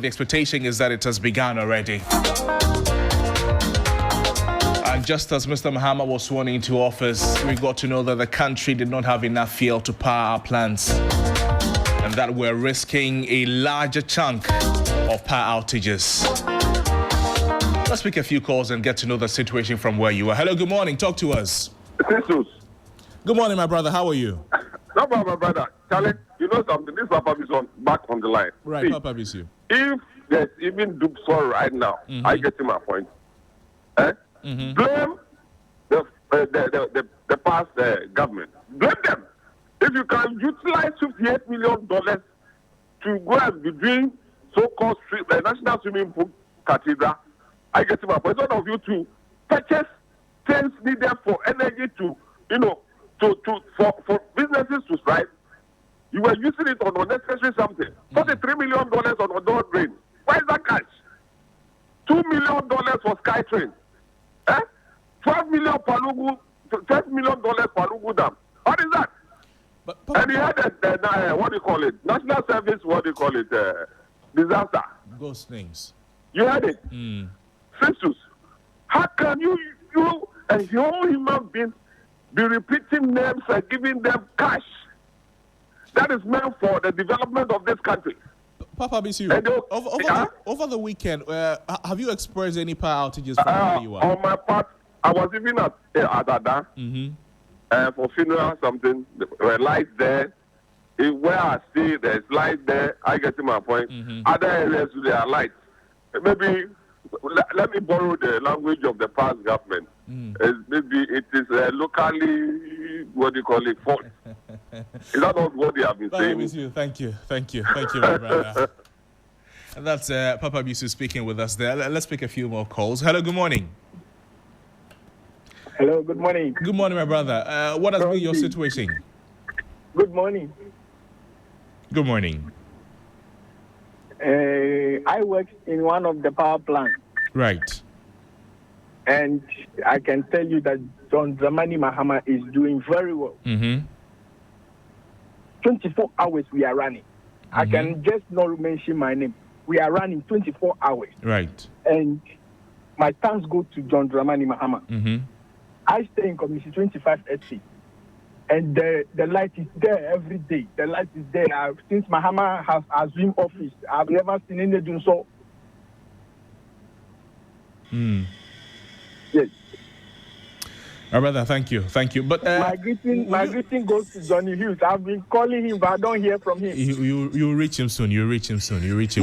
The expectation is that it has begun already. And just as Mr. Mahama was sworn into office, we got to know that the country did not have enough fuel to power our plants, and that we're risking a larger chunk of power outages. Let's pick a few calls and get to know the situation from where you are. Hello, good morning. Talk to us. Jesus. Good morning, my brother. How are you? No problem, my brother. Charlie, you know something? This Papa is back on the line. Right, see, Papa Bisu. If there's even Dumsor right now, I get to my point. Blame the past government. Blame them. If you can utilize $58 million to go and be doing so-called national swimming pool cathedral, I get to my point. One of you to purchase things needed for energy to, for businesses to strive. You were using it on unnecessary something. $43 million on outdoor drains. Why is that cash? $2 million for SkyTrain. $12 million $12 million Palugu Dam. What is that? But and he had what do you call it? National service, what do you call it? Disaster. Ghost names. You had it. Census. How can you a whole human being be repeating names and giving them cash that is meant for the development of this country? Papa Bisu, over the weekend, have you experienced any power outages from where you are? On my part, I was even at Adada for funeral something. There were lights there. Where I see there's lights there, I get to my point. Other areas there are lights. Maybe let me borrow the language of the past government. Maybe it is locally, what do you call it, fault. Is that not what they have been saying? Thank you, my brother. And that's Papa Bisu speaking with us there. Let's pick a few more calls. Hello, good morning. Hello, good morning. Good morning, my brother. What has been your situation? Good morning. Good morning. I work in one of the power plants. Right. And I can tell you that John Dramani Mahama is doing very well. 24 hours we are running. I can just not mention my name. We are running 24 hours. Right. And my thanks go to John Dramani Mahama. I stay in Commission 25 SC. And the light is there every day. The light is there. Since Mahama has assumed office, I've never seen any Dumsor. Yes. My brother, thank you. But my greeting goes to Johnny Hughes. I've been calling him, but I don't hear from him. You'll reach him soon. You'll reach him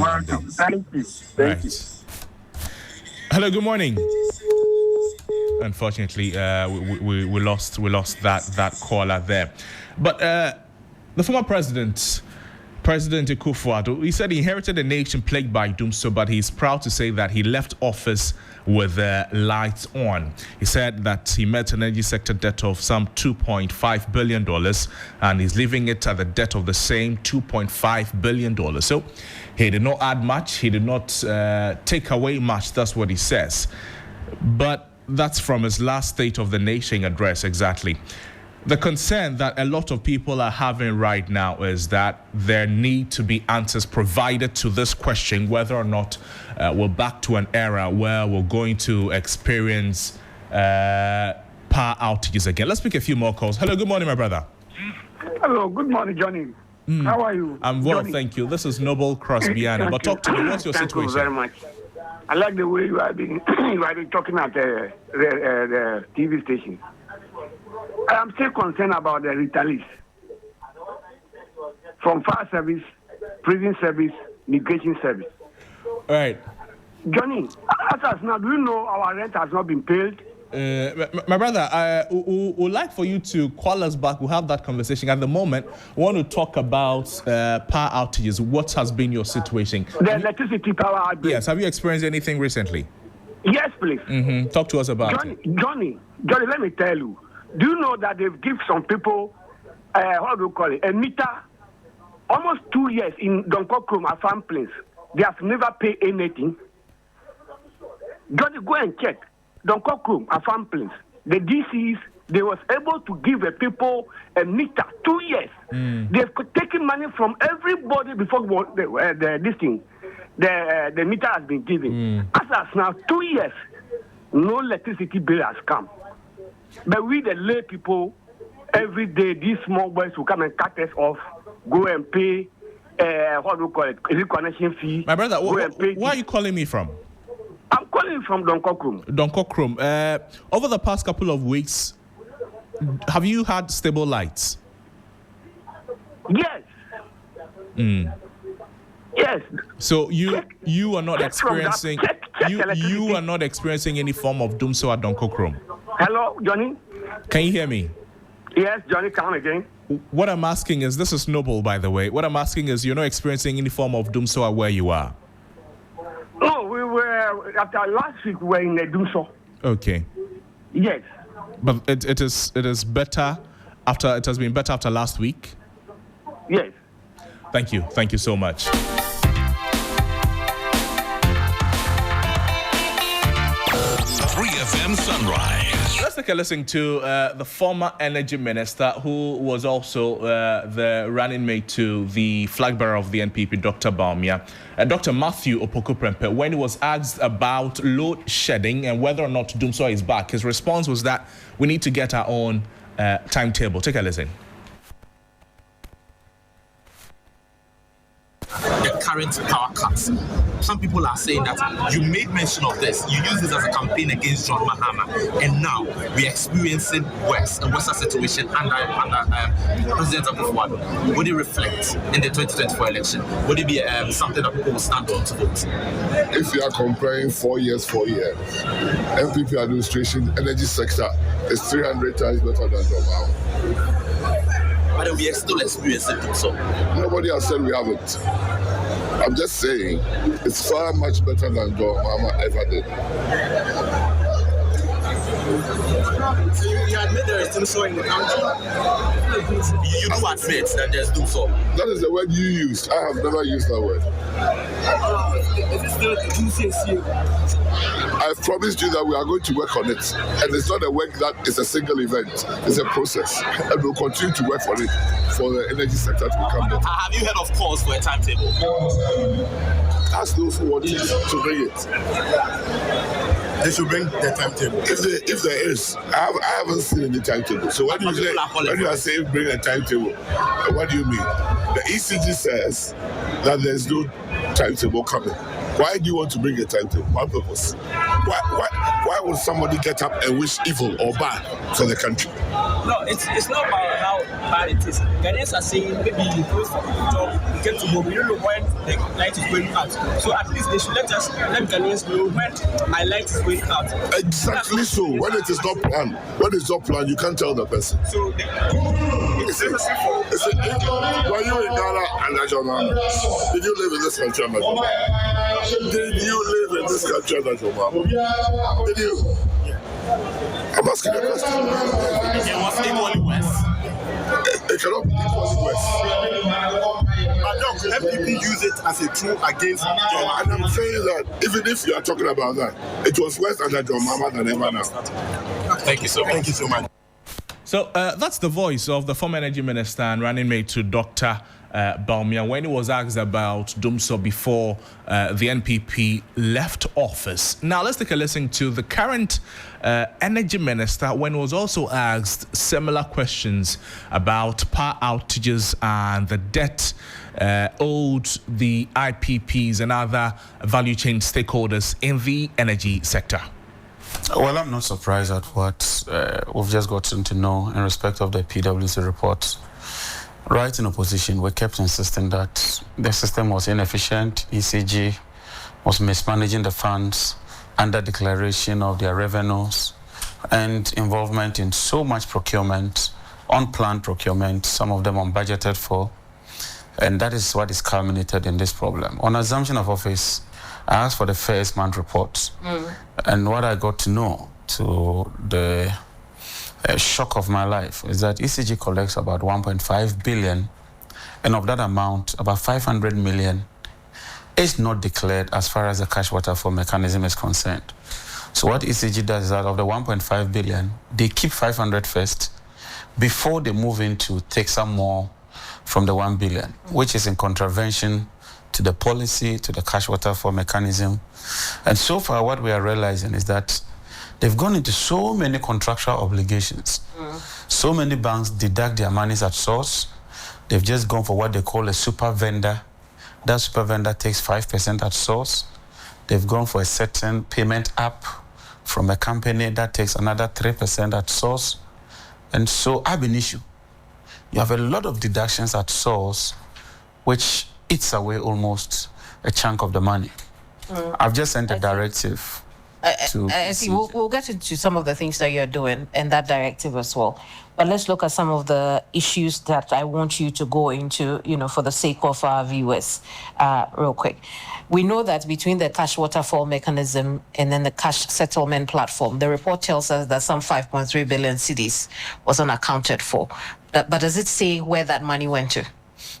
one day. Thank you. Thank you. Hello, good morning. Unfortunately, we lost that caller there. But the former President Akufo-Addo, he said he inherited a nation plagued by Dumsor, but he's proud to say that he left office with the lights on. He said that he met an energy sector debt of some $2.5 billion, and he's leaving it at the debt of the same $2.5 billion. So he did not add much. He did not take away much. That's what he says. But that's from his last State of the Nation address, exactly. The concern that a lot of people are having right now is that there need to be answers provided to this question, whether or not we're back to an era where we're going to experience power outages again. Let's pick a few more calls. Hello, good morning, my brother. Hello, good morning, Johnny. How are you? I'm well, Johnny? Thank you. This is Noble Crosbyana. But talk to me. What's your situation? Thank you very much. I like the way you have been talking at the TV station. I am still concerned about the retirees from fire service, prison service, immigration service. All right. Johnny, as of now, do you know our rent has not been paid? My brother, I would like for you to call us back. We'll have that conversation. At the moment, we want to talk about power outages. What has been your situation? The electricity power outbreak. Yes. Have you experienced anything recently? Yes, please. Talk to us about it. Johnny, let me tell you. Do you know that they've given some people, how do you call it, a meter, almost 2 years in Dumsor Cometh at farm place. They have never paid anything. Johnny, go and check. Dumsor Cometh at farm place. The DCs, they was able to give the people a meter, 2 years. They've taken money from everybody before this thing. the meter has been given. As of now, 2 years, no electricity bill has come. But we, the lay people, every day, these small boys will come and cut us off, go and pay, what do you call it, reconnection fee. My brother, where are you calling me from? I'm calling from Dumsor Cometh. Dumsor Cometh. Over the past couple of weeks, have you had stable lights? Yes. Yes. So you are not experiencing you are not experiencing any form of Dumsor at Dumsor Cometh. Hello, Johnny. Can you hear me? Yes, Johnny, come again. What I'm asking is, this is Noble, by the way. What I'm asking is, you're not experiencing any form of Dumsor where you are. No, we were after last week. We were in the Dumsor. Okay. Yes. But it is better after it has been better after last week. Yes. Thank you so much. Sunrise. Let's take a listen to the former energy minister, who was also the running mate to the flag bearer of the NPP, Dr. Bawumia, Dr. Matthew Opoku-Prempeh. When he was asked about load shedding and whether or not Dumsor is back, his response was that we need to get our own timetable. Take a listen. The current power cuts. Some people are saying that you made mention of this. You use this as a campaign against John Mahama, and now we're experiencing a worse situation under President Akufo-Addo. Would it reflect in the 2024 election? Would it be something that people will stand on to vote? If you are comparing 4 years, NPP administration, energy sector is 300 times better than Mahama. But we are still experiencing it. So nobody has said we haven't. I'm just saying it's far much better than John Mahama ever did. So you admit there is Dumsor in the country? You do admit that there's Dumsor? That is the word you used. I have never used that word. Is it still the QCSU? I've promised you that we are going to work on it. And it's not a work that is a single event. It's a process. And we'll continue to work on it for the energy sector to become better. Have you heard of calls for a timetable? Ask those who want to bring it. They should bring the timetable. If there is, I haven't seen any timetable. So when you are saying bring a timetable, what do you mean? The ECG says that there's no timetable coming. Why do you want to bring a timetable? One purpose. Why would somebody get up and wish evil or bad for the country? No, it's not about how bad it is. Ghanaians are saying maybe you go for a job, you get to home, you don't know when the light is going out. So at least they should let Ghanaians know when my light is going out. Exactly so. When it is not planned, you can't tell the person. So were you in Ghana and Najoma? Did you live in this country and Najoma? Did you live in this country and Najoma? Did you? I'm asking a question. It was equally worse. It cannot be equally worse. MPP use it as a tool against John. And I'm saying that even if you are talking about that, it was worse under John Mahama than ever now. Thank you so much. Thank you so much. So that's the voice of the former energy minister and running mate to Dr. Bawumia when he was asked about Dumsor before the NPP left office. Now let's take a listen to the current energy minister when he was also asked similar questions about power outages and the debt owed the IPPs and other value chain stakeholders in the energy sector. Well, I'm not surprised at what we've just gotten to know in respect of the PwC report. Right in opposition, we kept insisting that the system was inefficient, ECG was mismanaging the funds, under declaration of their revenues, and involvement in so much procurement, unplanned procurement, some of them unbudgeted for, and that is what is culminated in this problem. On assumption of office, I asked for the first month report, and what I got to know, to the shock of my life, is that ECG collects about 1.5 billion, and of that amount, about 500 million is not declared as far as the cash waterfall mechanism is concerned. So what ECG does is that of the 1.5 billion, they keep 500 first before they move in to take some more from the 1 billion, which is in contravention to the policy, to the cash waterfall mechanism. And so far, what we are realizing is that they've gone into so many contractual obligations. So many banks deduct their monies at source. They've just gone for what they call a super vendor. That super vendor takes 5% at source. They've gone for a certain payment app from a company that takes another 3% at source. And so, ab initio, you have a lot of deductions at source, which eats away almost a chunk of the money. I've just sent a directive. I see. We'll get into some of the things that you're doing in that directive as well. But let's look at some of the issues that I want you to go into, for the sake of our viewers, real quick. We know that between the cash waterfall mechanism and then the cash settlement platform, the report tells us that some 5.3 billion cedis was unaccounted for. But does it say where that money went to?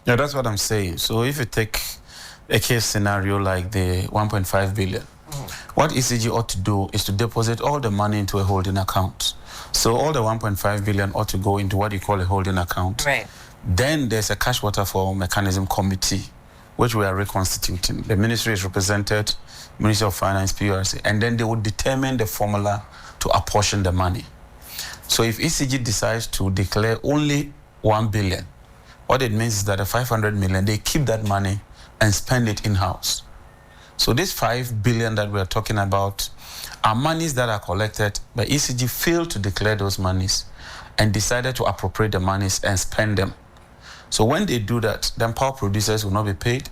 Yeah, that's what I'm saying. So if you take a case scenario like the 1.5 billion, what ECG ought to do is to deposit all the money into a holding account. So all the 1.5 billion ought to go into what you call a holding account. Right. Then there's a cash waterfall mechanism committee, which we are reconstituting. The ministry is represented, Ministry of Finance, PRC, and then they would determine the formula to apportion the money. So if ECG decides to declare only 1 billion, what it means is that the 500 million, they keep that money and spend it in-house. So this 5 billion that we're talking about are monies that are collected, but ECG failed to declare those monies and decided to appropriate the monies and spend them. So when they do that, then power producers will not be paid,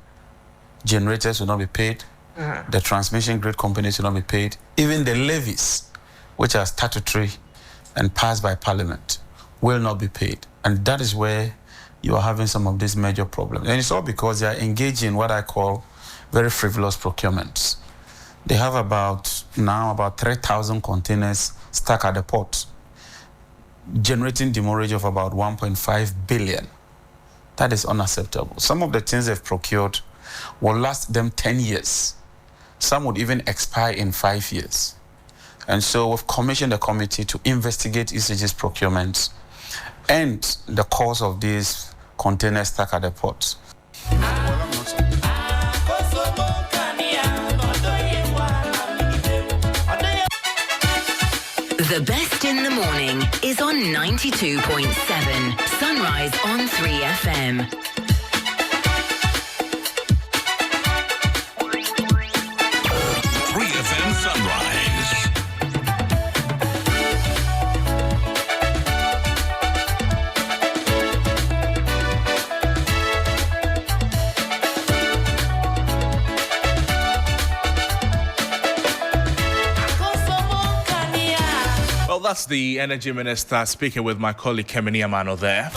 generators will not be paid, the transmission grid companies will not be paid, even the levies, which are statutory and passed by Parliament, will not be paid. And that is where you are having some of these major problems. And it's all because they are engaging in what I call very frivolous procurements. They have about 3,000 containers stuck at the port, generating demurrage of about 1.5 billion. That is unacceptable. Some of the things they've procured will last them 10 years. Some would even expire in 5 years. And so we've commissioned a committee to investigate ECG's procurements and the cause of these containers stuck at the port. The best in the morning is on 92.7 Sunrise on 3FM. 3FM Sunrise. Well, that's the Energy Minister speaking with my colleague Kemini Amano there.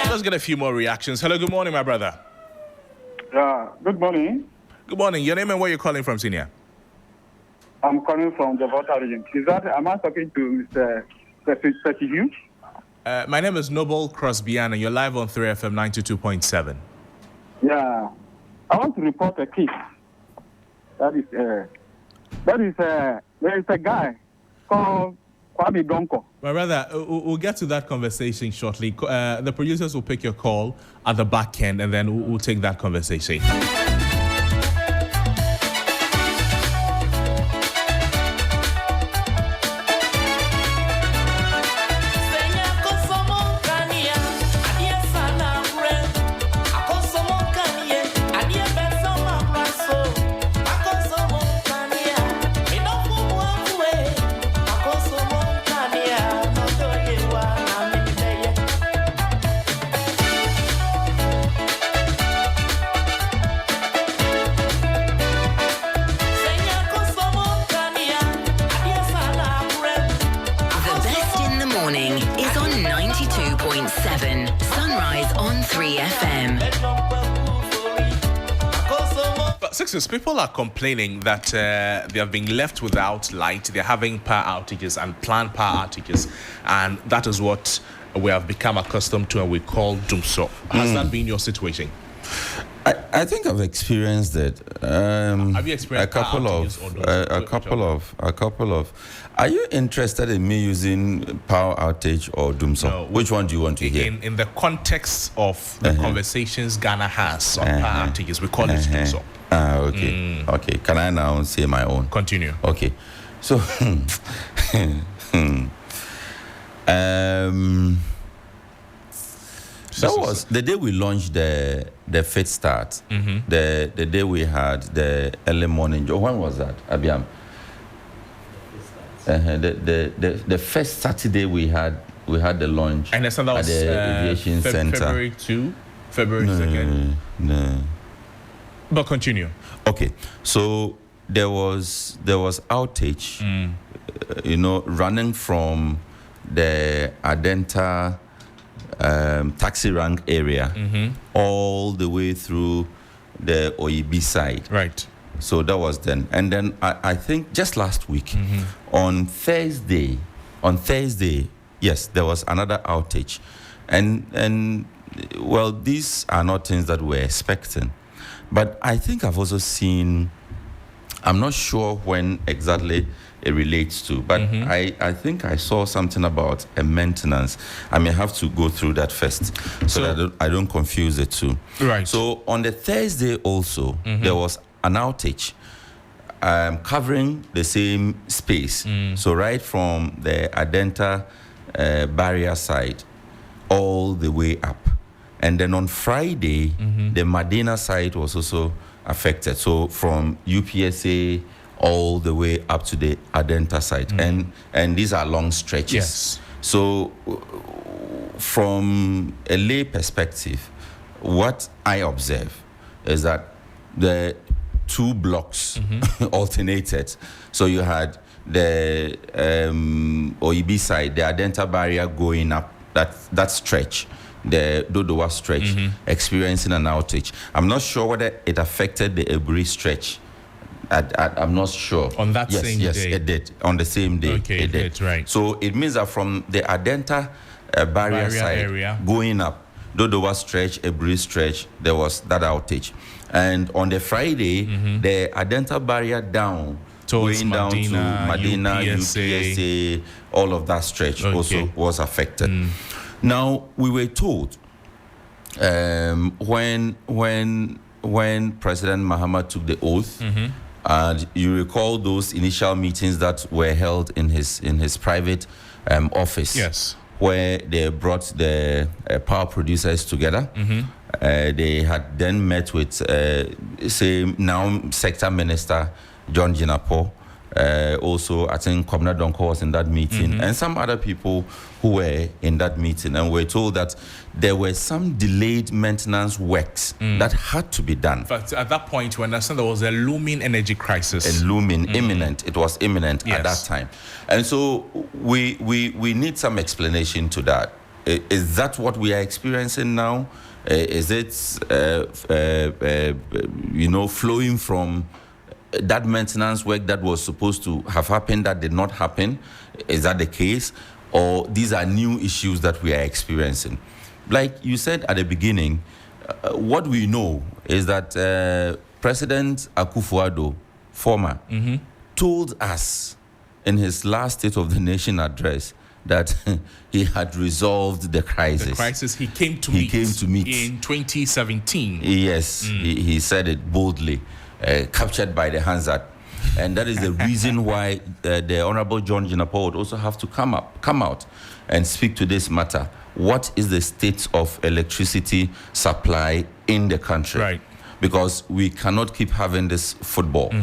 Let's get a few more reactions. Hello, good morning, my brother. Good morning. Good morning. Your name and where you're calling from, Senior? I'm calling from the Volta region. Am I talking to Mr. Hugh? My name is Noble Crosby, and you're live on 3FM 92.7. Yeah. I want to report a case. There is a guy called Kwame Donko. My brother, we'll get to that conversation shortly. The producers will pick your call at the back end, and then we'll take that conversation. Is on 92.7 Sunrise on 3FM. But Sixers, people are complaining that they have been left without light. They're having power outages and planned power outages, and that is what we have become accustomed to and we call Dumsor. Has that been your situation? I think I've experienced it. Have you experienced a couple of? Are you interested in me using power outage or Dumsor? No, which one do you want to hear? In the context of the conversations Ghana has on power outages, we call it Dumsor. Okay. Okay. Can I now say my own? Continue. Okay. So, that was the day we launched the Fit Start. The day we had the early morning. When was that, Abiam? The first Saturday we had the launch. And that was at the aviation center. February 2, February 2nd. No. But continue. Okay, so there was outage. Running from the Adenta taxi rank area all the way through the OEB side. Right. So that was then. And then I think just last week, on Thursday, yes, there was another outage. And well, these are not things that we're expecting. But I think I've also seen, I'm not sure when exactly it relates to, but I think I saw something about a maintenance. I may have to go through that first so that I don't confuse the two. Right. So on the Thursday also, there was an outage covering the same space. So right from the Adenta barrier side all the way up. And then on Friday, the Medina side was also affected. So from UPSA all the way up to the Adenta side. And these are long stretches. Yes. So from a lay perspective, what I observe is that the two blocks alternated. So you had the OEB side, the Adenta barrier going up, that stretch, the Dodowa stretch, experiencing an outage. I'm not sure whether it affected the Ebri stretch. I'm not sure. On that same day? Yes, it did. On the same day. Okay, it did, right. So it means that from the Adenta barrier side area going up, Dodowa stretch, Ebri stretch, there was that outage. And on the Friday, the Adenta barrier down, going down to Medina, UPSA, all of that stretch also was affected. Now, we were told when President Mahama took the oath, and you recall those initial meetings that were held in his private office, yes, where they brought the power producers together. They had then met with, say, now Sector Minister John Jinapo. Also, I think Kwabena Donko was in that meeting, and some other people who were in that meeting, and we're told that there were some delayed maintenance works that had to be done. In fact, at that point, we understand there was a looming energy crisis. A looming, imminent. It was imminent at that time. And so we need some explanation to that. Is that what we are experiencing now? Is it, flowing from that maintenance work that was supposed to have happened that did not happen? Is that the case? Or these are new issues that we are experiencing? Like you said at the beginning, what we know is that President Akufo-Addo, former, told us in his last State of the Nation address that he had resolved the crisis. The crisis he came to meet in 2017. Yes, he said it boldly, captured by the Hansard. And that is the reason why the Honorable John Jinapo would also have to come out and speak to this matter. What is the state of electricity supply in the country? Right. Because we cannot keep having this football.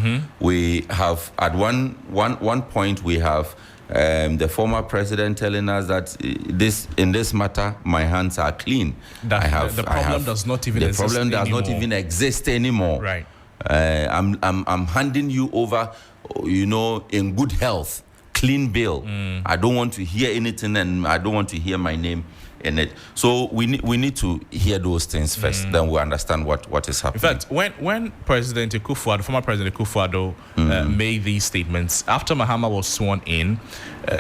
We have, at one point, we have the former president telling us that in this matter, my hands are clean. The problem does not even exist anymore. Right. I'm handing you over, in good health, clean bill. I don't want to hear anything, and I don't want to hear my name in it. So we need to hear those things first, then we understand what is happening. In fact, when former President Akufo-Addo made these statements, after Mahama was sworn in,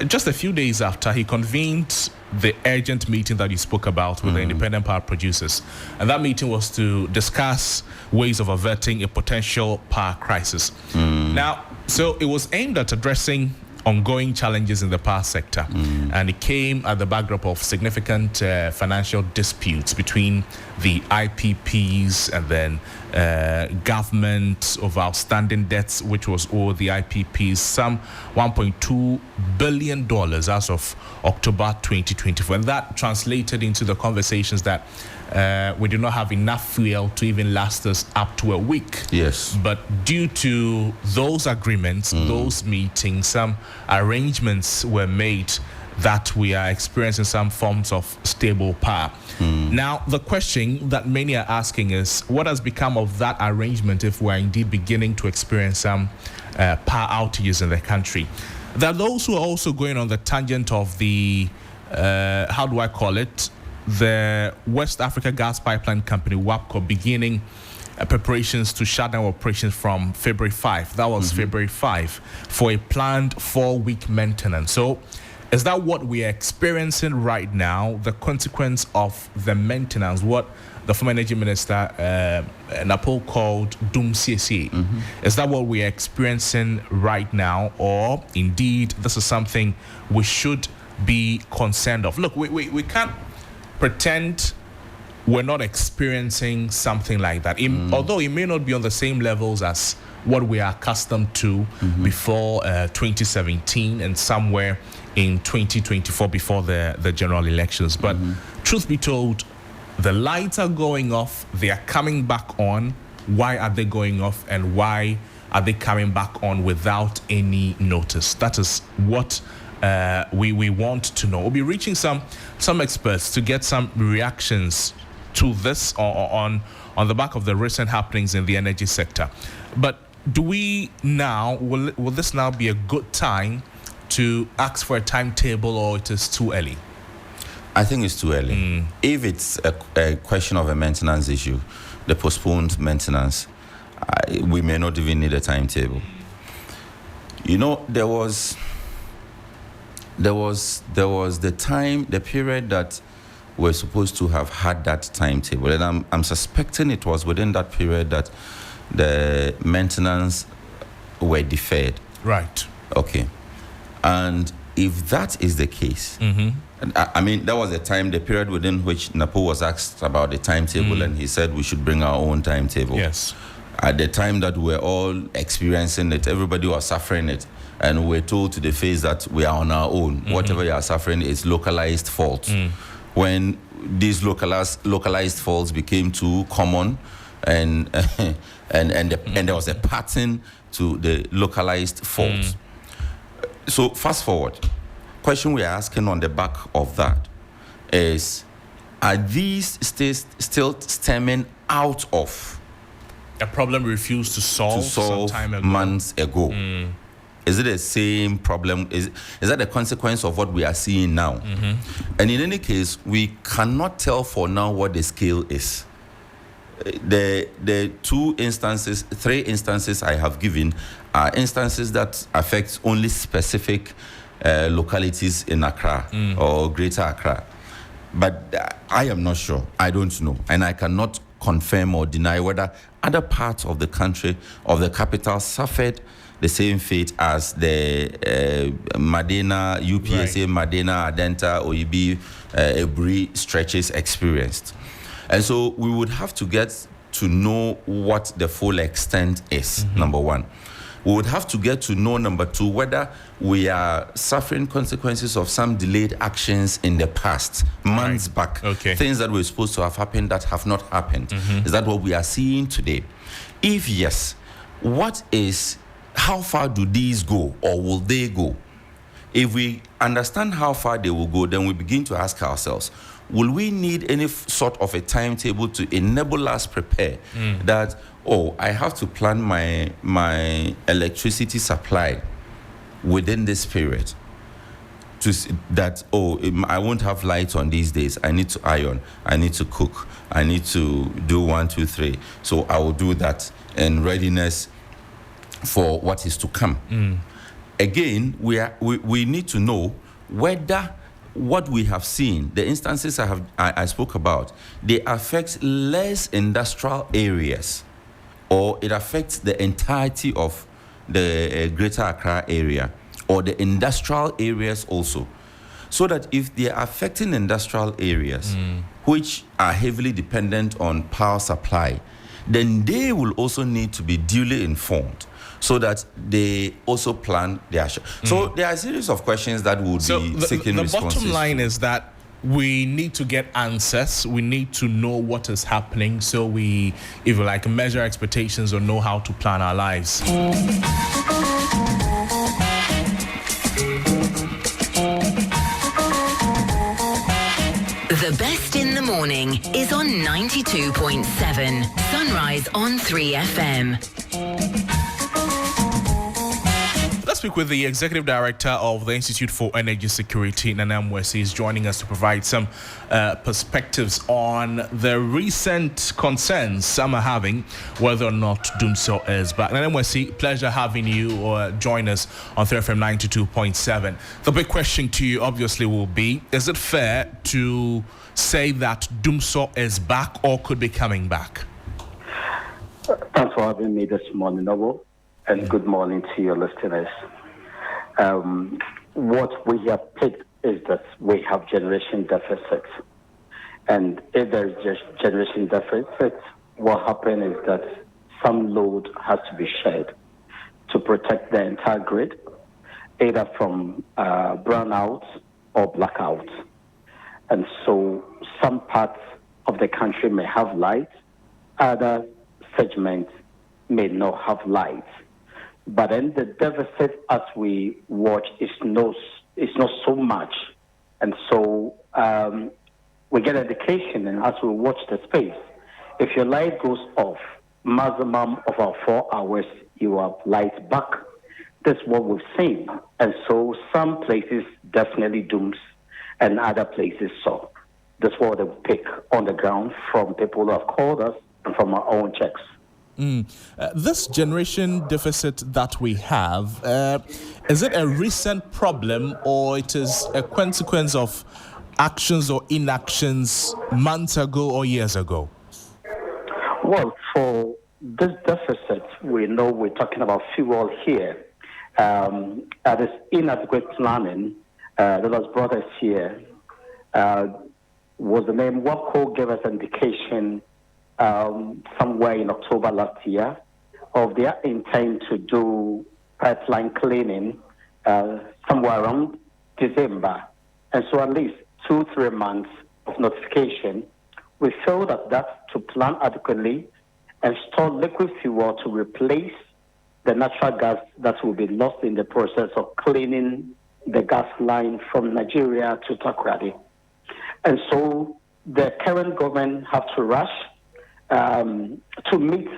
just a few days after, he convened the urgent meeting that you spoke about with the independent power producers. And that meeting was to discuss ways of averting a potential power crisis. Now, so it was aimed at addressing ongoing challenges in the power sector, and it came at the backdrop of significant financial disputes between the IPPs and then government of outstanding debts, which was owed the IPPs some $1.2 billion as of October 2024. And that translated into the conversations that we do not have enough fuel to even last us up to a week. Yes. But due to those agreements, those meetings, some arrangements were made that we are experiencing some forms of stable power. Now, the question that many are asking is, what has become of that arrangement if we're indeed beginning to experience some power outages in the country? There are those who are also going on the tangent of the, how do I call it, the West Africa Gas Pipeline Company, WAPCO, beginning preparations to shut down operations from February 5. That was February 5 for a planned 4-week maintenance. So is that what we are experiencing right now, the consequence of the maintenance, what the former energy minister, Napo, called Dumsor? Is that what we are experiencing right now, or indeed this is something we should be concerned of? Look, we can't pretend we're not experiencing something like that. Although it may not be on the same levels as what we are accustomed to before 2017 and somewhere in 2024 before the general elections. But truth be told, the lights are going off, they are coming back on. Why are they going off, and why are they coming back on without any notice? That is what we want to know. We'll be reaching some experts to get some reactions to this on the back of the recent happenings in the energy sector. But do we now, will this now be a good time to ask for a timetable, or it is too early? I think it's too early. If it's a question of a maintenance issue, the postponed maintenance, we may not even need a timetable. You know, there was the period that we're supposed to have had that timetable, and I'm suspecting it was within that period that the maintenance were deferred. Right. Okay. And if that is the case, I mean, that was the period within which Napo was asked about the timetable, and he said we should bring our own timetable. Yes. At the time that we're all experiencing it, everybody was suffering it, and we're told to the face that we are on our own. Whatever you are suffering is localized faults. When these localized faults became too common, and there was a pattern to the localized faults. So fast forward, question we are asking on the back of that is, are these still stemming out of a problem we refused to solve some time ago? Months ago? Is it the same problem? Is that the consequence of what we are seeing now? And in any case, we cannot tell for now what the scale is. The 3 instances I have given are instances that affect only specific localities in Accra or Greater Accra. But I am not sure. I don't know. And I cannot confirm or deny whether other parts of the country, of the capital, suffered the same fate as the Madena, UPSA, Madena, Adenta, OEB, Ebri stretches experienced. And so we would have to get to know what the full extent is, number one. We would have to get to know, number two, whether we are suffering consequences of some delayed actions in the past, months back. Things that were supposed to have happened that have not happened. Is that what we are seeing today? If yes, how far do these go, or will they go? If we understand how far they will go, then we begin to ask ourselves, will we need any sort of a timetable to enable us prepare that, I have to plan my electricity supply within this period, I won't have lights on these days. I need to iron, I need to cook, I need to do 1, 2, 3. So I will do that in readiness for what is to come. Again, we need to know whether what we have seen, the instances I spoke about, they affect less industrial areas, or it affects the entirety of the Greater Accra area, or the industrial areas also. So that if they are affecting industrial areas, which are heavily dependent on power supply, then they will also need to be duly informed so that they also plan their action. So there are a series of questions that would be seeking responses. The bottom line is that we need to get answers. We need to know what is happening, so we, if you like, measure expectations or know how to plan our lives. The best in the morning is on 92.7 Sunrise on 3FM. Let's speak with the Executive Director of the Institute for Energy Security, Nana Mwesi, is joining us to provide some perspectives on the recent concerns some are having whether or not Dumsor is back. Nana Mwesi, pleasure having you join us on 3FM 92.7. The big question to you obviously will be, is it fair to say that Dumsor is back or could be coming back? Thanks for having me this morning, Noble. And good morning to your listeners. What we have picked is that we have generation deficits. And if there is just generation deficits, what happens is that some load has to be shared to protect the entire grid, either from brownouts or blackouts. And so some parts of the country may have light, other segments may not have light. But then the deficit, as we watch, is not so much. And so we get indication, and as we watch the space, if your light goes off, maximum of our 4 hours, you have light back. That's what we've seen. And so some places definitely dooms, and other places so. That's what they pick on the ground from people who have called us and from our own checks. This generation deficit that we have, is it a recent problem, or it is a consequence of actions or inactions months ago or years ago? Well, for this deficit, we know we're talking about fuel here. That is inadequate planning that has brought us here. Was the name WAPCO gave us indication somewhere in October last year of their intent to do pipeline cleaning somewhere around December. And so at least 2-3 months of notification. We feel that to plan adequately and store liquid fuel to replace the natural gas that will be lost in the process of cleaning the gas line from Nigeria to Takoradi. And so the current government have to rush to meet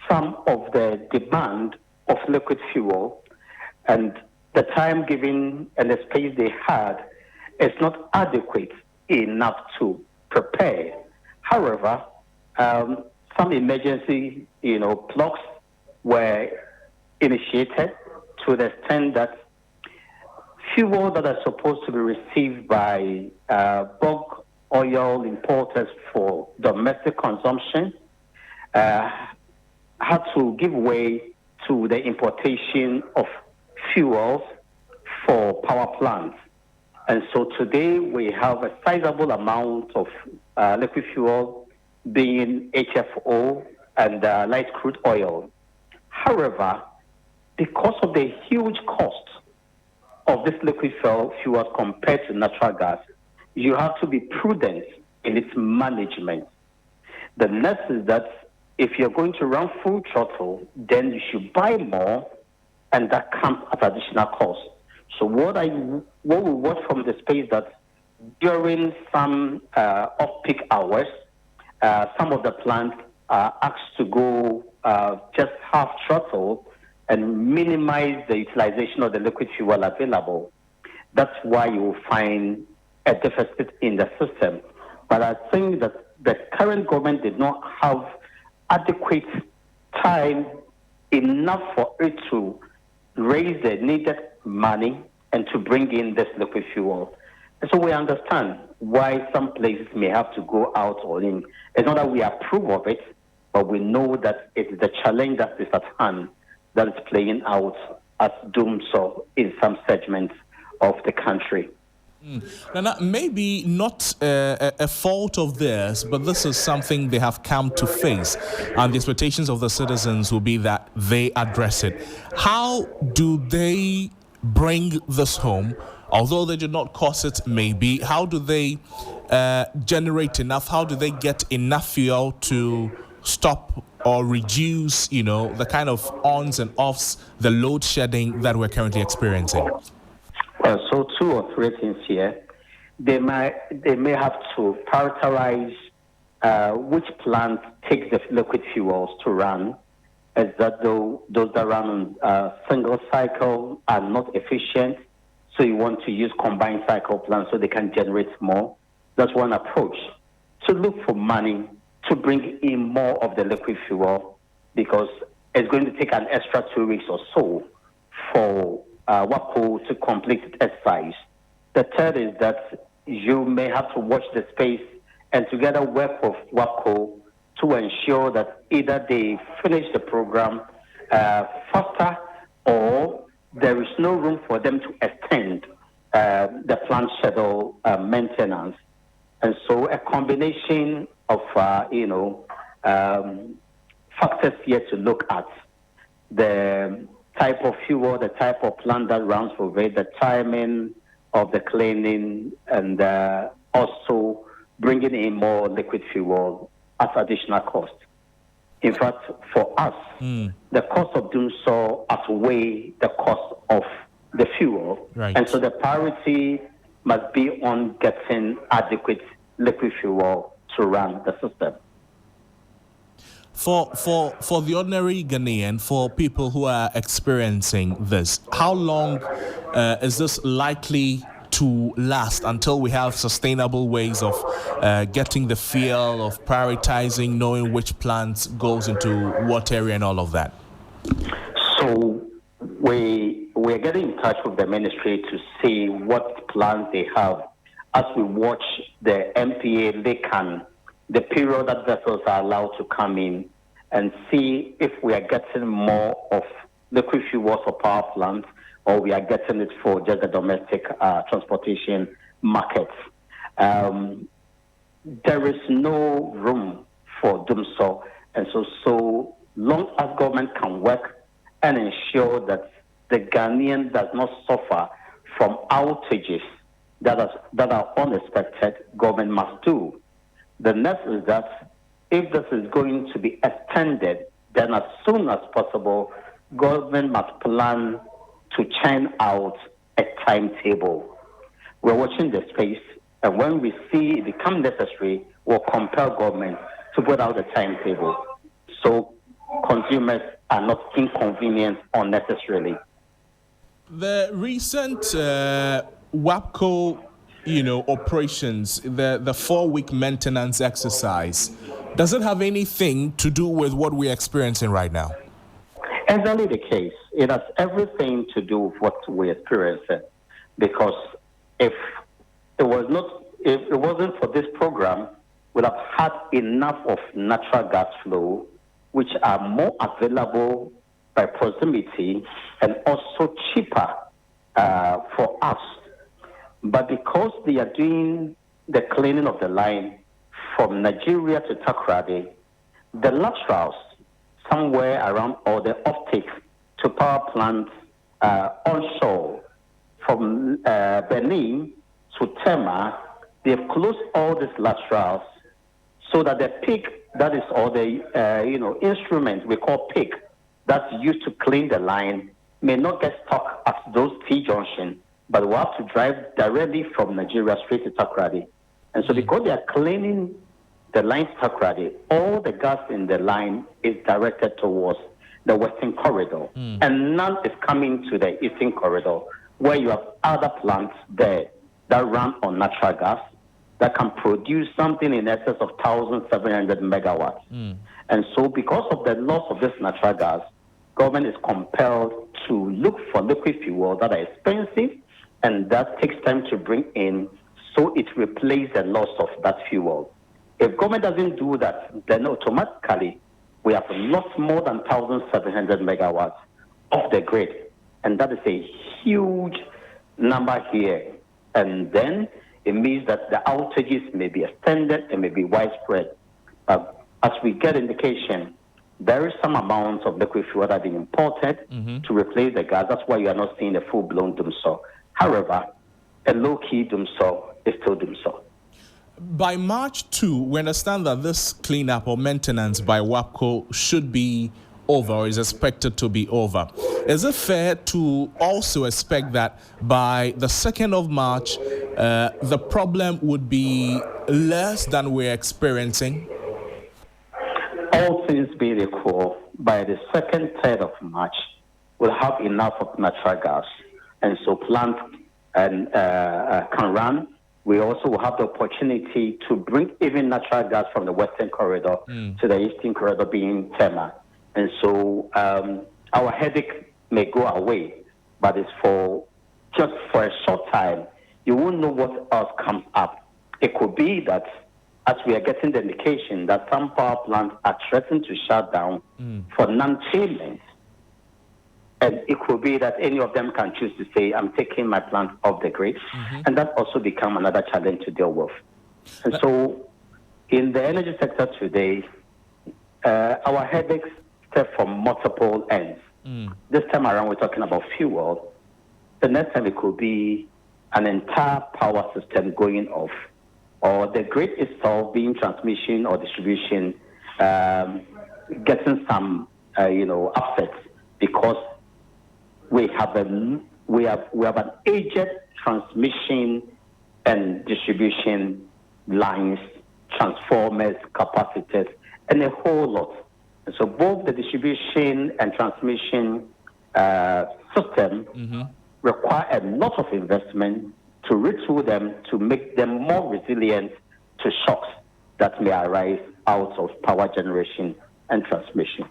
some of the demand of liquid fuel, and the time given and the space they had is not adequate enough to prepare. However, some emergency, blocks were initiated to the extent that fuel that are supposed to be received by bulk oil importers for domestic consumption had to give way to the importation of fuels for power plants. And so today we have a sizable amount of liquid fuel being HFO and light crude oil. However, because of the huge cost of this liquid fuel compared to natural gas, you have to be prudent in its management. The next is that if you're going to run full throttle, then you should buy more, and that comes at additional cost. So what we want from the space that during some off-peak hours, some of the plants are asked to go just half throttle and minimize the utilization of the liquid fuel available. That's why you will find a deficit in the system. But I think that the current government did not have adequate time enough for it to raise the needed money and to bring in this liquid fuel. So we understand why some places may have to go out all in. It's not that we approve of it, but we know that it is the challenge that is at hand that is playing out as Dumsor in some segments of the country. Now, maybe not a fault of theirs, but this is something they have come to face, and the expectations of the citizens will be that they address it. How do they bring this home? Although they did not cause it, maybe. How do they generate enough? How do they get enough fuel to stop or reduce, the kind of ons and offs, the load shedding that we're currently experiencing? Well, so 2 or 3 things here. They may have to prioritize which plant takes the liquid fuels to run, as that those that run on single cycle are not efficient. So you want to use combined cycle plants so they can generate more. That's one approach. To look for money to bring in more of the liquid fuel, because it's going to take an extra 2 weeks or so for WAPCO to complete its exercise. The third is that you may have to watch the space and together work with WAPCO to ensure that either they finish the program faster or there is no room for them to extend the plant schedule maintenance. And so a combination of, factors here to look at: the type of fuel, the type of plant that runs for it, the timing of the cleaning, and also bringing in more liquid fuel at additional cost. In fact, for us, the cost of doing so outweigh the cost of the fuel. Right. And so the priority must be on getting adequate liquid fuel to run the system. For the ordinary Ghanaian, for people who are experiencing this, how long is this likely to last until we have sustainable ways of getting the feel of prioritizing, knowing which plants goes into what area and all of that? So we're getting in touch with the ministry to see what plans they have as we watch the MPA Lekan, the period that vessels are allowed to come in, and see if we are getting more of liquid fuel for power plants or we are getting it for just the domestic transportation markets. There is no room for Dumsor, and so long as government can work and ensure that the Ghanaian does not suffer from outages that are unexpected, government must do. The next is that if this is going to be extended, then as soon as possible, government must plan to churn out a timetable. We're watching the space, and when we see it become necessary, we'll compel government to put out a timetable so consumers are not inconvenienced unnecessarily. The recent WAPCO, operations, the 4-week maintenance exercise, does it have anything to do with what we're experiencing right now? Exactly the case. It has everything to do with what we're experiencing. Because if it wasn't for this program, we'd have had enough of natural gas flow, which are more available by proximity and also cheaper for us. But because they are doing the cleaning of the line from Nigeria to Takoradi, the laterals somewhere around, or the offtake to power plants onshore from Benin to Tema, they've closed all these laterals so that the pick, that is all the instrument we call pick, that's used to clean the line, may not get stuck at those T-junction, but we have to drive directly from Nigeria straight to Takoradi. And so because they are cleaning the line to Takoradi, all the gas in the line is directed towards the western corridor. And none is coming to the eastern corridor, where you have other plants there that run on natural gas that can produce something in excess of 1,700 megawatts. And so because of the loss of this natural gas, government is compelled to look for liquid fuel that are expensive and that takes time to bring in. so it replaces the loss of that fuel. If government doesn't do that, then automatically we have lost more than 1,700 megawatts of the grid. And that is a huge number here. And then it means that the outages may be extended and may be widespread. As we get indication, there is some amount of liquid fuel that are being imported to replace the gas. That's why you are not seeing a full-blown Dumsor. However, a low-key Dumsor is still Dumsor. By March 2, we understand that this cleanup or maintenance by WAPCO should be over or is expected to be over. Is it fair to also expect that by the 2nd of March, the problem would be less than we're experiencing? All things being equal, by the 2nd, 3rd of March, we'll have enough of natural gas. And so plant can run. We also will have the opportunity to bring even natural gas from the Western Corridor to the Eastern Corridor being thermal. And so our headache may go away, but it's just for a short time. You won't know what else comes up. It could be that as we are getting the indication that some power plants are threatened to shut down for non-payment, and it could be that any of them can choose to say, I'm taking my plant off the grid, and that also become another challenge to deal with. And so in the energy sector today, our headaches step from multiple ends. This time around, we're talking about fuel. The next time it could be an entire power system going off, or the grid itself being transmission or distribution, getting some, upsets because we have an aged transmission and distribution lines, transformers, capacitors, and a whole lot. And so both the distribution and transmission system require a lot of investment to retool them to make them more resilient to shocks that may arise out of power generation and transmission.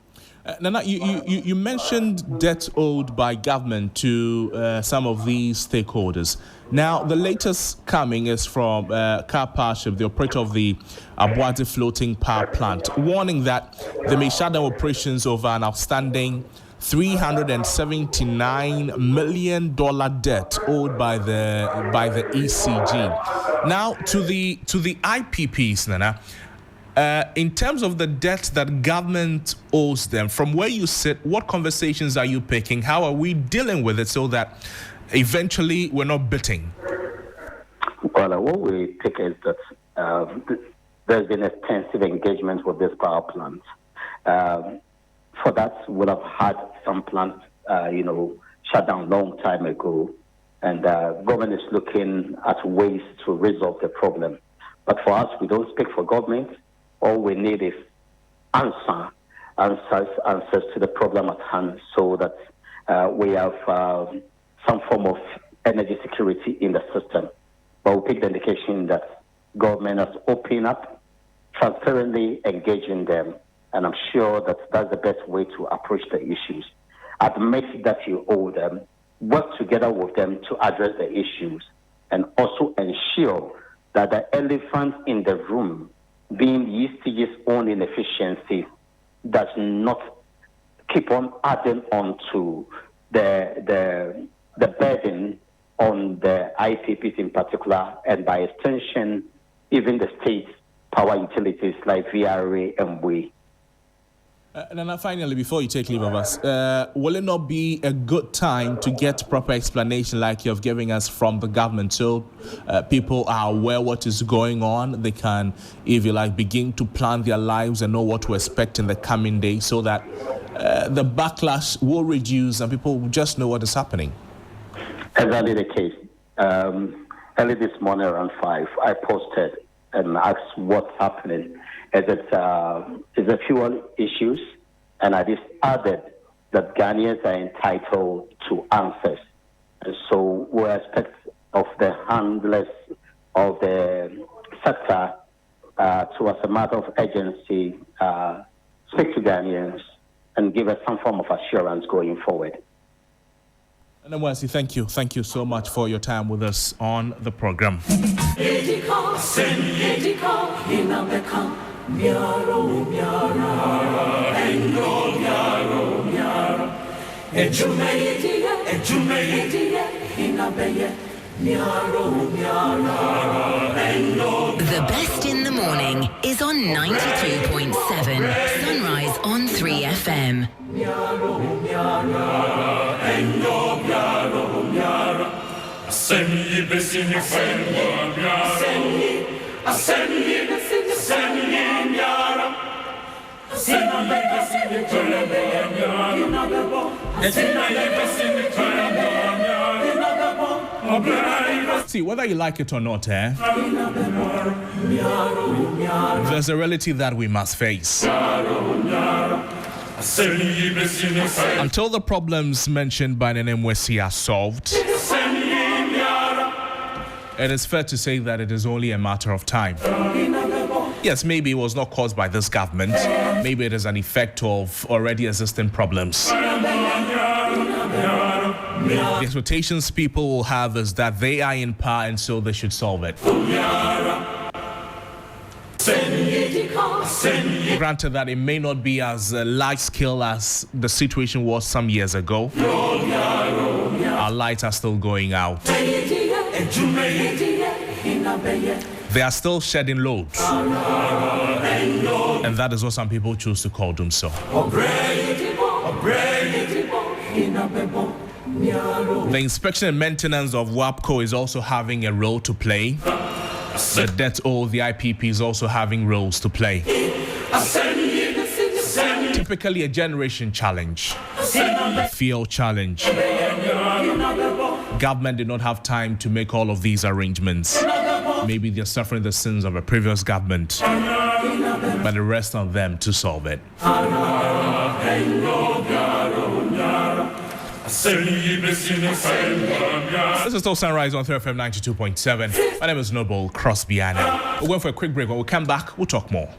Nana, you mentioned debt owed by government to some of these stakeholders. Now, the latest coming is from Car Powership, the operator of the Abuadi floating power plant, warning that they may shut down operations over an outstanding $379 million debt owed by the ECG. Now, to the IPPs, Nana. In terms of the debt that government owes them, from where you sit, what conversations are you picking? How are we dealing with it so that eventually we're not biting? Well, what we pick is that there's been extensive engagement with this power plant. For that, we'll have had some plants, shut down long time ago, and government is looking at ways to resolve the problem. But for us, we don't speak for government. All we need is answers to the problem at hand, so that we have some form of energy security in the system. But we pick the indication that government has opened up, transparently engaging them, and I'm sure that that's the best way to approach the issues. Admit that you owe them, work together with them to address the issues, and also ensure that the elephant in the room, being UCG's own inefficiencies, does not keep on adding on to the burden on the IPPs in particular, and by extension, even the state power utilities like VRA and WE. And finally, before you take leave of us, will it not be a good time to get proper explanation like you've given us from the government, so people are aware what is going on? They can, if you like, begin to plan their lives and know what to expect in the coming days, so that the backlash will reduce and people will just know what is happening. Exactly the case. Early this morning around 5, I posted and asked what's happening. Is it fuel issues? And I just added that Ghanaians are entitled to answers. And so we expect of the handlers of the sector to, as a matter of urgency, speak to Ghanaians and give us some form of assurance going forward. And Wesley, thank you so much for your time with us on the program. The best in the morning is on 92.7 Sunrise on 3FM. See, whether you like it or not, there's a reality that we must face. Until the problems mentioned by the NMWC are solved, it is fair to say that it is only a matter of time. Yes, maybe it was not caused by this government. Maybe it is an effect of already existing problems. The expectations people will have is that they are in power and so they should solve it. Granted that it may not be as large scale as the situation was some years ago. Our lights are still going out. They are still shedding loads. And that is what some people choose to call Dumsor. The inspection and maintenance of WAPCO is also having a role to play. The debt owed, the IPP is also having roles to play. Typically a generation challenge, a field challenge. Government did not have time to make all of these arrangements. Maybe they're suffering the sins of a previous government, but the rest on them to solve it. This is still Sunrise on 3FM 92.7. My name is Noble Crosby-Anna. We're going for a quick break. When we come back, we'll talk more.